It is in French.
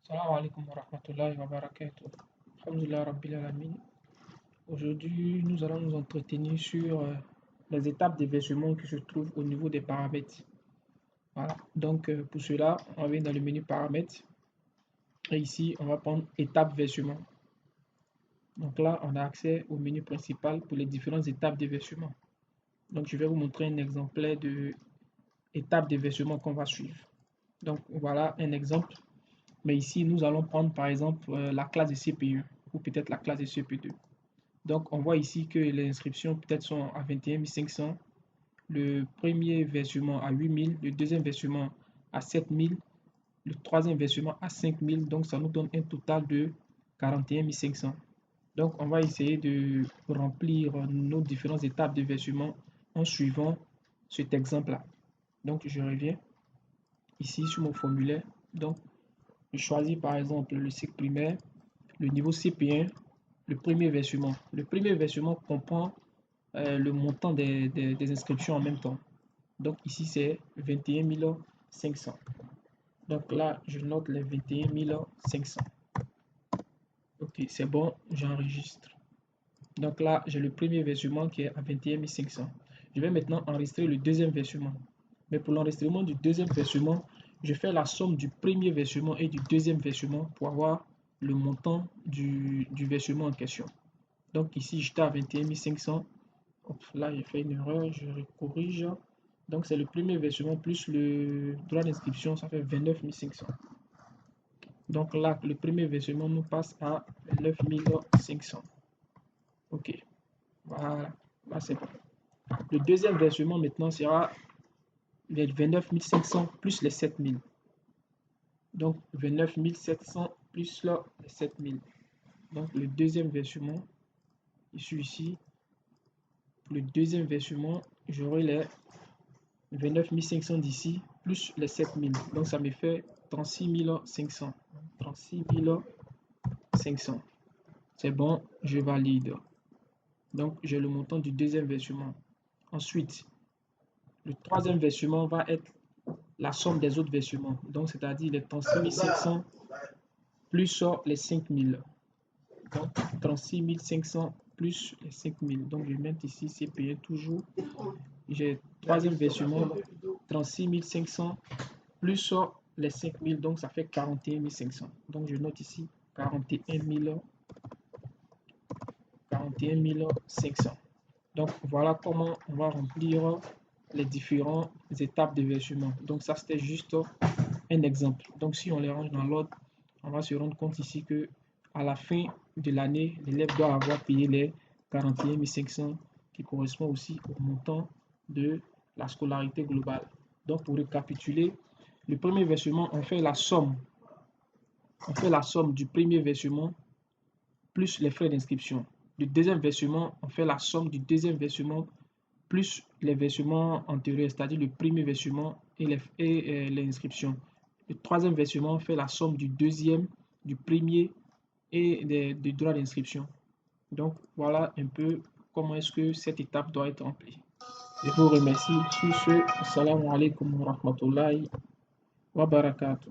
Salam alaikum wa rahmatullahi wa barakatuh. Alhamdulillah Rabbil Alamin. Aujourd'hui, nous allons nous entretenir sur les étapes de versement qui se trouvent au niveau des paramètres. Voilà. Donc, pour cela, on vient dans le menu paramètres. Et ici, on va prendre étape versement. Donc là, on a accès au menu principal pour les différentes étapes de versement. Donc, je vais vous montrer un exemplaire de étapes de versement qu'on va suivre. Donc, voilà un exemple. Mais ici, nous allons prendre par exemple la classe de CP1 ou peut-être la classe de CP2. Donc, on voit ici que les inscriptions peut-être sont à 21 500. Le premier versement à 8 000, le deuxième versement à 7 000, le troisième versement à 5 000. Donc, ça nous donne un total de 41 500. Donc, on va essayer de remplir nos différentes étapes de versement en suivant cet exemple-là. Donc, je reviens ici sur mon formulaire. Donc, je choisis par exemple le cycle primaire, le niveau CP1, le premier versement. Le premier versement comprend le montant des inscriptions en même temps. Donc ici, c'est 21 500. Donc là, je note les 21 500. Ok, c'est bon, j'enregistre. Donc là, j'ai le premier versement qui est à 21 500. Je vais maintenant enregistrer le deuxième versement. Mais pour l'enregistrement du deuxième versement, je fais la somme du premier versement et du deuxième versement pour avoir le montant du versement en question. Donc ici, j'étais à 21 500. Hop, là, j'ai fait une erreur, je corrige. Donc c'est le premier versement plus le droit d'inscription, ça fait 29 500. Donc là, le premier versement nous passe à 29 500. Ok, voilà, là c'est bon. Le deuxième versement maintenant sera les 29 500 plus les 7000. Donc 29 700 plus là, les 7000. Donc le deuxième versement, je suis ici. Pour le deuxième versement, j'aurai les 29 500 d'ici plus les 7000. Donc ça me fait 36 500. 36 500. C'est bon, je valide. Donc j'ai le montant du deuxième versement. Ensuite, le troisième versement va être la somme des autres versements. Donc c'est-à-dire les 36 500 plus les 5000. Donc 36 500 plus les 5000. Donc je vais mettre ici c'est payé toujours. J'ai troisième versement 36 500 plus les 5000, donc ça fait 41 500. Donc je note ici 41 500. Donc voilà comment on va remplir les différentes étapes de versement. Donc ça c'était juste un exemple. Donc si on les range dans l'ordre, on va se rendre compte ici que à la fin de l'année, l'élève doit avoir payé les 41 500 qui correspond aussi au montant de la scolarité globale. Donc pour récapituler, le premier versement, on fait la somme. On fait la somme du premier versement plus les frais d'inscription. Le deuxième versement, on fait la somme du deuxième versement plus les versements antérieurs, c'est-à-dire le premier versement et l'inscription. Le troisième versement, on fait la somme du deuxième, du premier et des droits d'inscription. Donc voilà un peu comment est-ce que cette étape doit être remplie. Je vous remercie. Sur ce, assalamu alaikum wa rahmatullahi wa barakatuh.